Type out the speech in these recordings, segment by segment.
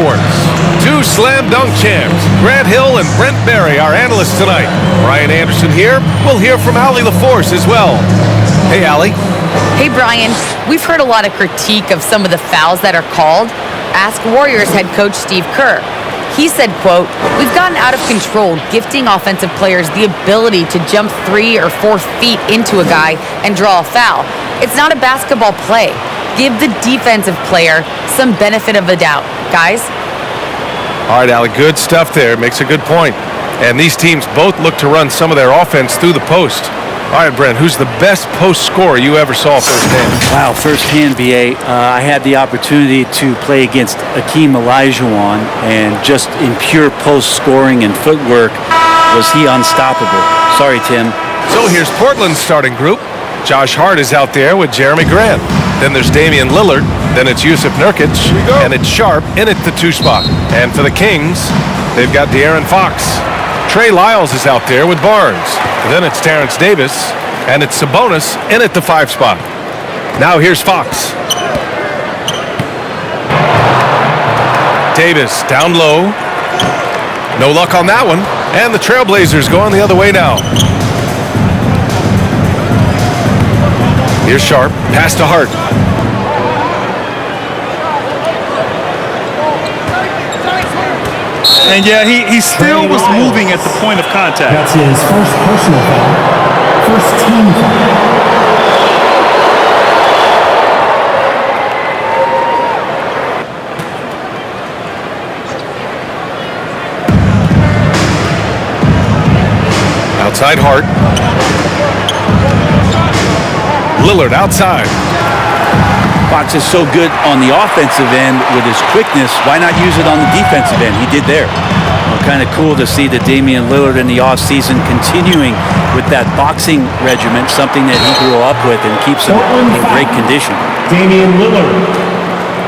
sports. Two slam dunk champs, Grant Hill and Brent Barry, our analysts tonight. Brian Anderson here. We'll hear from Allie LaForce as well. Hey, Allie. Hey, Brian. We've heard a lot of critique of some of the fouls that are called. Ask Warriors head coach Steve Kerr. He said, quote, "We've gotten out of control, gifting offensive players the ability to jump 3 or 4 feet into a guy and draw a foul. It's not a basketball play. Give the defensive player some benefit of the doubt, guys." All right, Allie, good stuff there. Makes a good point. And these teams both look to run some of their offense through the post. All right, Brent, who's the best post scorer you ever saw firsthand? Wow, firsthand, BA. I had the opportunity to play against Akeem Olajuwon, and just in pure post scoring and footwork, was he unstoppable. Sorry, Tim. So here's Portland's starting group. Josh Hart is out there with Jeremy Grant. Then there's Damian Lillard. Then it's Yusuf Nurkic. And it's Sharp in at the 2 spot. And for the Kings, they've got De'Aaron Fox. Trey Lyles is out there with Barnes. Then it's Terrence Davis. And it's Sabonis in at the 5 spot. Now here's Fox. Davis down low. No luck on that one. And the Trailblazers going the other way now. Here's Sharp. Pass to Hart. And yeah, he still was moving at the point of contact. That's his first personal foul. First team foul. Outside Hart. Lillard outside. Fox is so good on the offensive end with his quickness. Why not use it on the defensive end? He did there. Kind of cool to see that Damian Lillard in the offseason continuing with that boxing regimen, something that he grew up with and keeps him in great condition. Damian Lillard.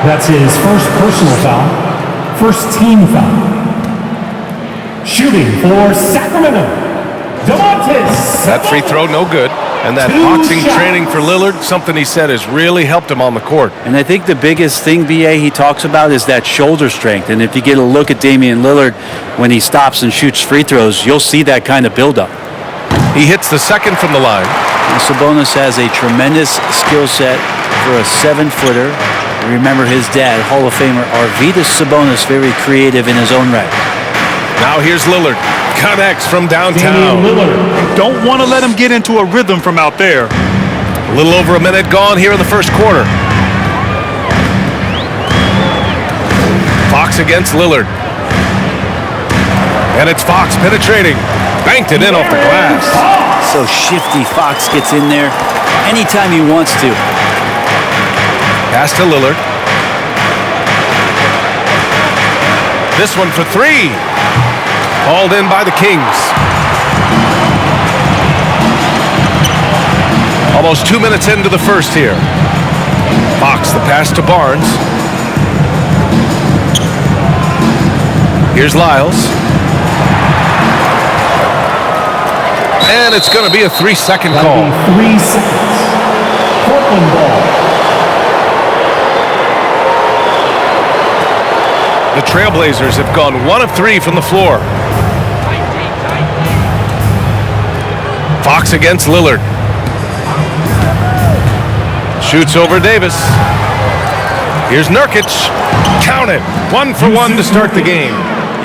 That's his first personal foul. First team foul. Shooting for Sacramento, Domantas. That free throw, no good. And that boxing training for Lillard, something he said has really helped him on the court. And I think the biggest thing, BA, he talks about is that shoulder strength. And if you get a look at Damian Lillard when he stops and shoots free throws, you'll see that kind of buildup. He hits the second from the line. And Sabonis has a tremendous skill set for a 7-footer. Remember his dad, Hall of Famer Arvydas Sabonis, very creative in his own right. Now here's Lillard. Connects from downtown. Don't want to let him get into a rhythm from out there. A little over a minute gone here in the first quarter. Fox against Lillard. And it's Fox penetrating. Banked it in off the glass. So shifty. Fox gets in there anytime he wants to. Pass to Lillard. This one for 3. Hauled in by the Kings. Almost 2 minutes into the first here. Fox, the pass to Barnes. Here's Lyles. And it's going to be a 3-second call. 3 seconds. Portland ball. The Trailblazers have gone 1 of 3 from the floor. Fox against Lillard. Shoots over Davis. Here's Nurkic. Count it. 1 for 1 to start the game.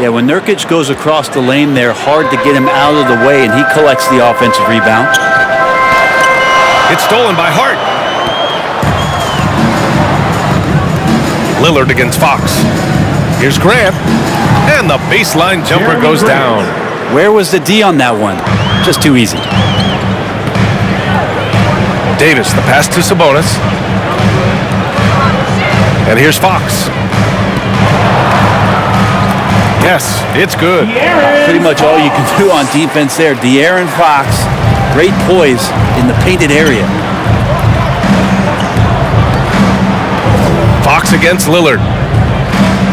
Yeah, when Nurkic goes across the lane, they're hard to get him out of the way, and he collects the offensive rebound. It's stolen by Hart. Lillard against Fox. Here's Grant. And the baseline jumper goes down. Where was the D on that one? Just too easy. Davis, the pass to Sabonis. And here's Fox. Yes, it's good. Pretty much all you can do on defense there. De'Aaron Fox, great poise in the painted area. Fox against Lillard.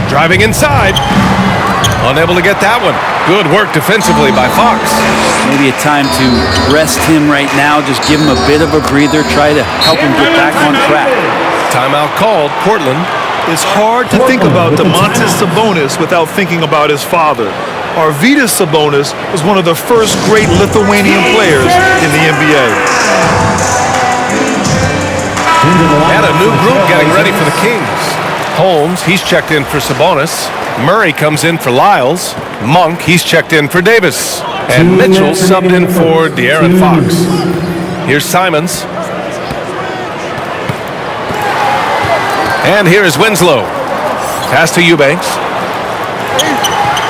Driving inside. Unable to get that one. Good work defensively by Fox. Maybe a time to rest him right now. Just give him a bit of a breather. Try to help him get back on track. Timeout called. Portland It's hard to think about Domantas Sabonis without thinking about his father. Arvydas Sabonis was one of the first great Lithuanian players in the NBA. And a new group getting ready for the Kings. Holmes, he's checked in for Sabonis. Murray comes in for Lyles. Monk, he's checked in for Davis. And Mitchell subbed in for De'Aaron Fox. Here's Simons. And here is Winslow. Pass to Eubanks.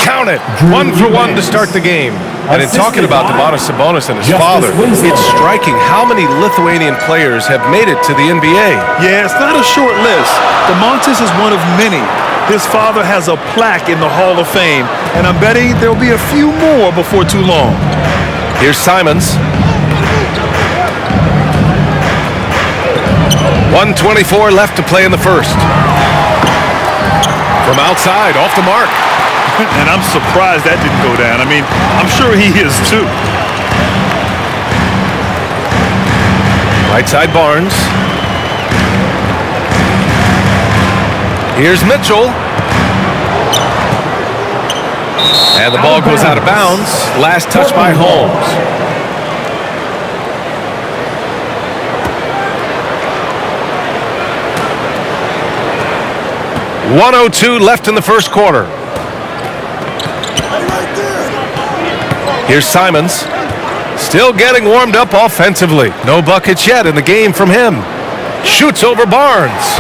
Count it. 1 for 1 to start the game. And in talking about Domantas Sabonis and his father, it's striking how many Lithuanian players have made it to the NBA. Yeah, it's not a short list. Domantas is one of many. His father has a plaque in the Hall of Fame, and I'm betting there'll be a few more before too long. Here's Simons. 1:24 left to play in the first. From outside, off the mark. And I'm surprised that didn't go down. I mean, I'm sure he is too. Right side Barnes. Here's Mitchell. And the ball goes out of bounds. Last touch by Holmes. .102 left in the first quarter. Here's Simons. Still getting warmed up offensively. No buckets yet in the game from him. Shoots over Barnes.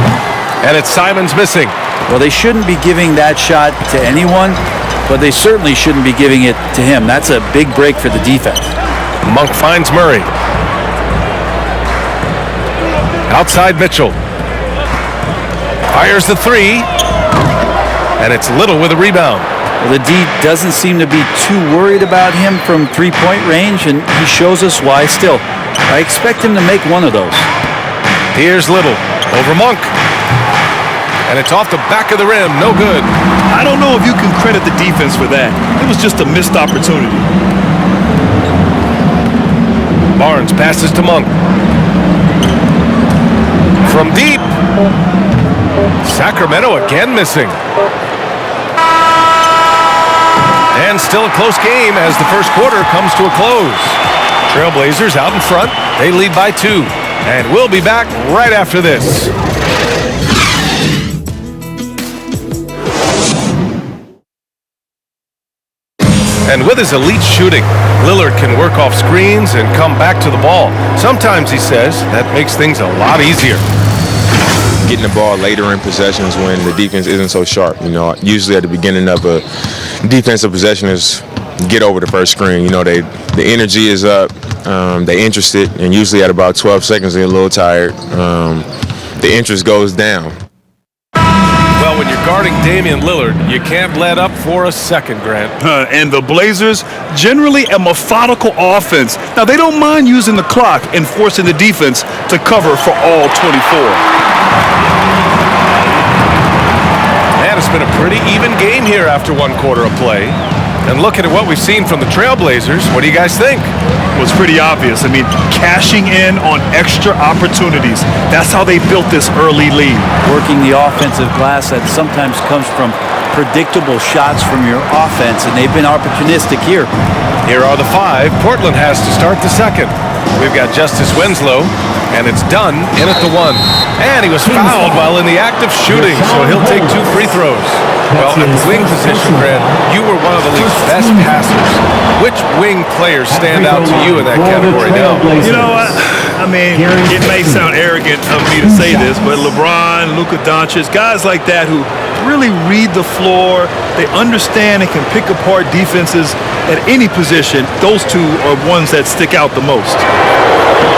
And it's Simons missing. Well, they shouldn't be giving that shot to anyone, but they certainly shouldn't be giving it to him. That's a big break for the defense. Monk finds Murray. Outside Mitchell. Fires the three. And it's Little with a rebound. Well, the D doesn't seem to be too worried about him from three-point range, and he shows us why still. I expect him to make one of those. Here's Little over Monk. And it's off the back of the rim. No good. I don't know if you can credit the defense for that. It was just a missed opportunity. Barnes passes to Monk. From deep. Sacramento again missing. And still a close game as the first quarter comes to a close. Trailblazers out in front. They lead by 2. And we'll be back right after this. And with his elite shooting, Lillard can work off screens and come back to the ball. Sometimes, he says, that makes things a lot easier. Getting the ball later in possessions when the defense isn't so sharp. You know, usually at the beginning of a defensive possession is get over the first screen. You know, the energy is up, they're interested, and usually at about 12 seconds they're a little tired. The interest goes down. Well, when you're guarding Damian Lillard, you can't let up for a second, Grant. And the Blazers, generally a methodical offense. Now, they don't mind using the clock and forcing the defense to cover for all 24. Man, it's been a pretty even game here after one quarter of play. And looking at what we've seen from the Trailblazers, what do you guys think? It was pretty obvious. I mean, cashing in on extra opportunities. That's how they built this early lead. Working the offensive glass that sometimes comes from predictable shots from your offense, and they've been opportunistic here. Here are the 5. Portland has to start the second. We've got Justice Winslow, and it's done in at the 1. And he was fouled while in the act of shooting, so he'll take 2 free throws. Well, at the wing position, Grant, you were one of the league's best passers. Which wing players stand out to you in that category now? You know, I mean, it may sound arrogant of me to say this, but LeBron, Luka Doncic, guys like that who really read the floor, they understand and can pick apart defenses at any position. Those 2 are ones that stick out the most.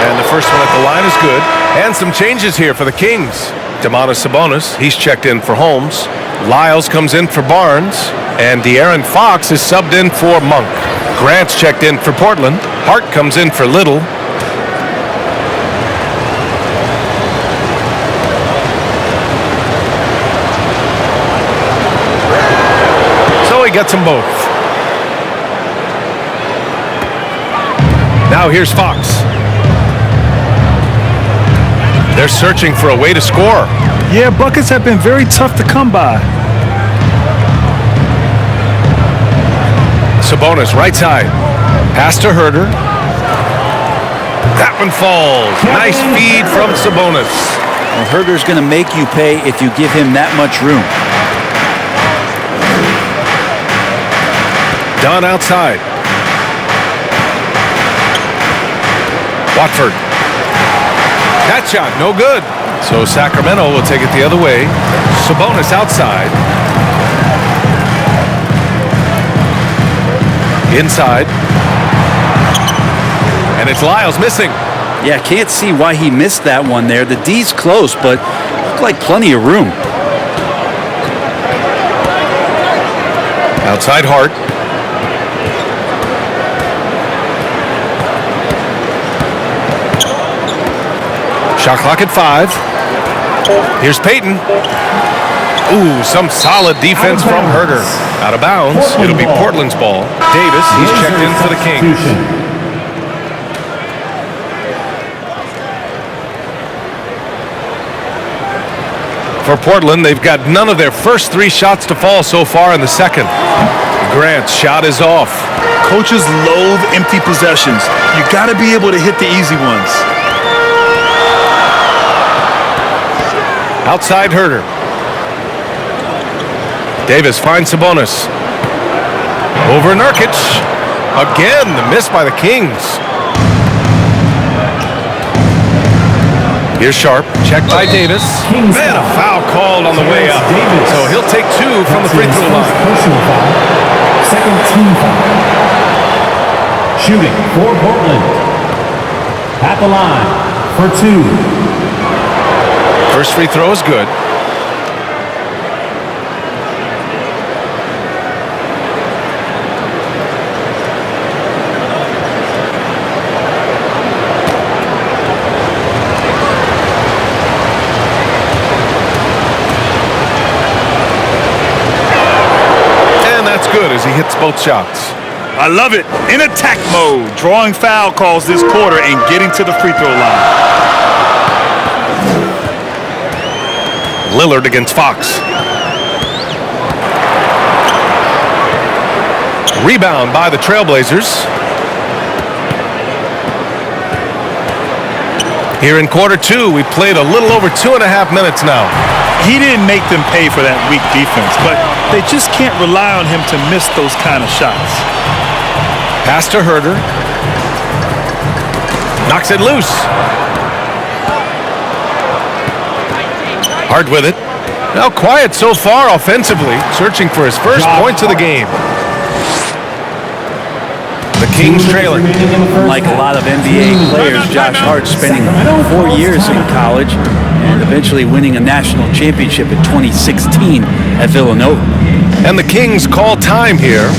And the first one at the line is good. And some changes here for the Kings. Domantas Sabonis, he's checked in for Holmes. Lyles comes in for Barnes. And De'Aaron Fox is subbed in for Monk. Grant's checked in for Portland. Hart comes in for Little. So he gets them both. Now here's Fox. They're searching for a way to score. Yeah, buckets have been very tough to come by. Sabonis, right side. Pass to Herder. That one falls. Nice feed from Sabonis. Well, Herder's going to make you pay if you give him that much room. Dunn outside. Watford. That shot, no good. So Sacramento will take it the other way. Sabonis outside. Inside. And it's Lyles missing. Yeah, can't see why he missed that one there. The D's close, but looked like plenty of room. Outside Hart. Shot clock at 5. Here's Payton. Ooh, some solid defense from Herder. Out of bounds. It'll be Portland's ball. Davis, he's checked in for the Kings. For Portland, they've got none of their first 3 shots to fall so far in the second. Grant's shot is off. Coaches loathe empty possessions. You got to be able to hit the easy ones. Outside Herder. Davis finds Sabonis. Over Nurkic. Again, the miss by the Kings. Here's Sharp. Checked by Davis. Man, a foul called on the way up. So he'll take 2 from the free throw line. Personal foul. Second team foul. Shooting for Portland. At the line for 2. First free throw is good. And that's good as he hits both shots. I love it. In attack mode, drawing foul calls this quarter and getting to the free throw line. Lillard against Fox. Rebound by the Trailblazers. Here in quarter 2, we played a little over 2.5 minutes now. He didn't make them pay for that weak defense, but they just can't rely on him to miss those kind of shots. Pass to Herder. Knocks it loose. Hart with it. Now quiet so far offensively, searching for his first points of the game. The Kings trailing. Like a lot of NBA players, Josh Hart spending 4 years in college and eventually winning a national championship in 2016 at Villanova. And the Kings call time here.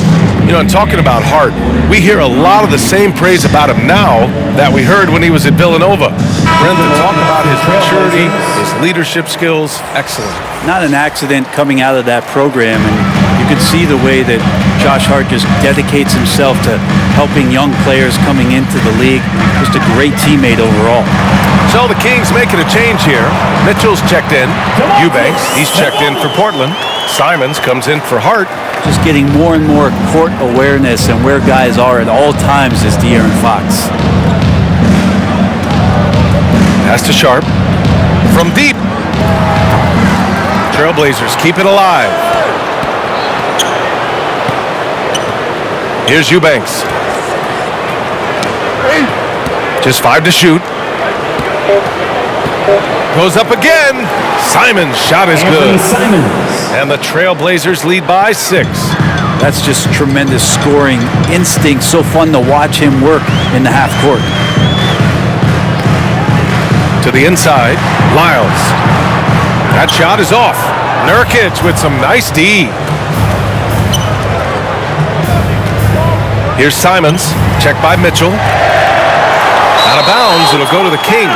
You know, and talking about Hart, we hear a lot of the same praise about him now that we heard when he was at Villanova. Brent, to talk about his maturity, his leadership skills, excellent. Not an accident coming out of that program, and you can see the way that Josh Hart just dedicates himself to helping young players coming into the league. Just a great teammate overall. So the Kings making a change here. Mitchell's checked in. Eubanks, he's checked in for Portland. Simons comes in for Hart. Just getting more and more court awareness and where guys are at all times is De'Aaron Fox. Pass to Sharp. From deep. Trailblazers keep it alive. Here's Eubanks. Just 5 to shoot. Goes up again. Simons' shot is good. And the Trailblazers lead by 6. That's just tremendous scoring instinct. So fun to watch him work in the half court. To the inside, Lyles. That shot is off. Nurkic with some nice D. Here's Simons. Checked by Mitchell. Out of bounds. It'll go to the Kings.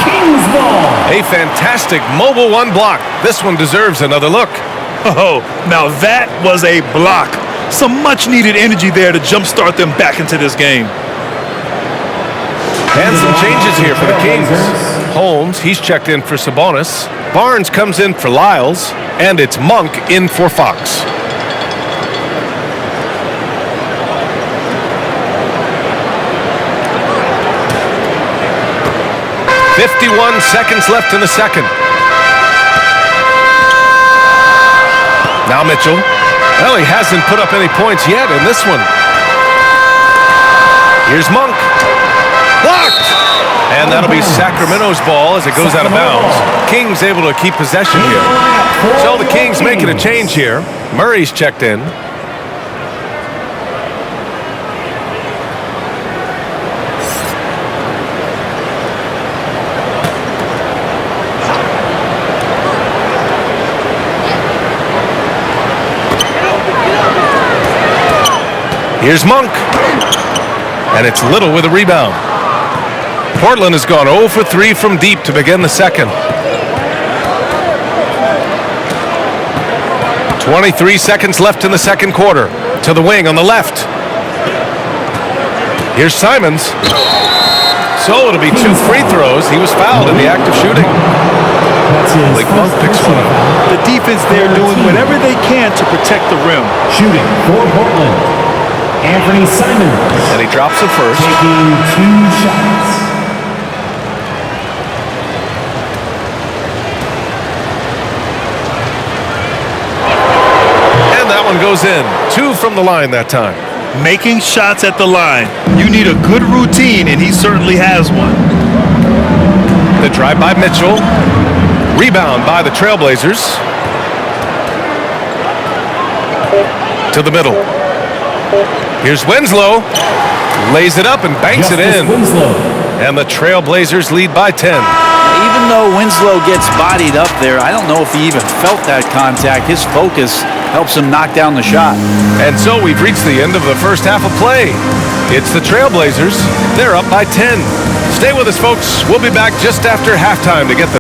Kings ball. A fantastic mobile 1 block. This one deserves another look. Oh, now that was a block. Some much needed energy there to jumpstart them back into this game. And some changes here for the Kings. Holmes, he's checked in for Sabonis. Barnes comes in for Lyles. And it's Monk in for Fox. "51 seconds left in the second. Now Mitchell. Well, he hasn't put up any points yet in this one. Here's Monk. Blocked! And that'll be Sacramento's ball as it goes out of bounds. Kings able to keep possession here. So the Kings making a change here. Murray's checked in. Here's Monk. And it's Little with a rebound. Portland has gone 0 for 3 from deep to begin the second. 23 seconds left in the second quarter. To the wing on the left. Here's Simons. So it'll be 2 free throws. He was fouled in the act of shooting. That's his Blake Monk first picks one personal up. foul. The defense there doing whatever they can to protect the rim. Shooting for Portland, Anthony Simons, And he drops it first. taking 2 shots. And that one goes in. 2 from the line that time. Making shots at the line. You need a good routine, and he certainly has one. The drive by Mitchell. Rebound by the Trailblazers. To the middle. Here's Winslow. Lays it up and banks it Justice in. Winslow. And the Trailblazers lead by 10. Even though Winslow gets bodied up there, I don't know if he even felt that contact. His focus helps him knock down the shot. And so we've reached the end of the first half of play. It's the Trailblazers. They're up by 10. Stay with us, folks. We'll be back just after halftime to get the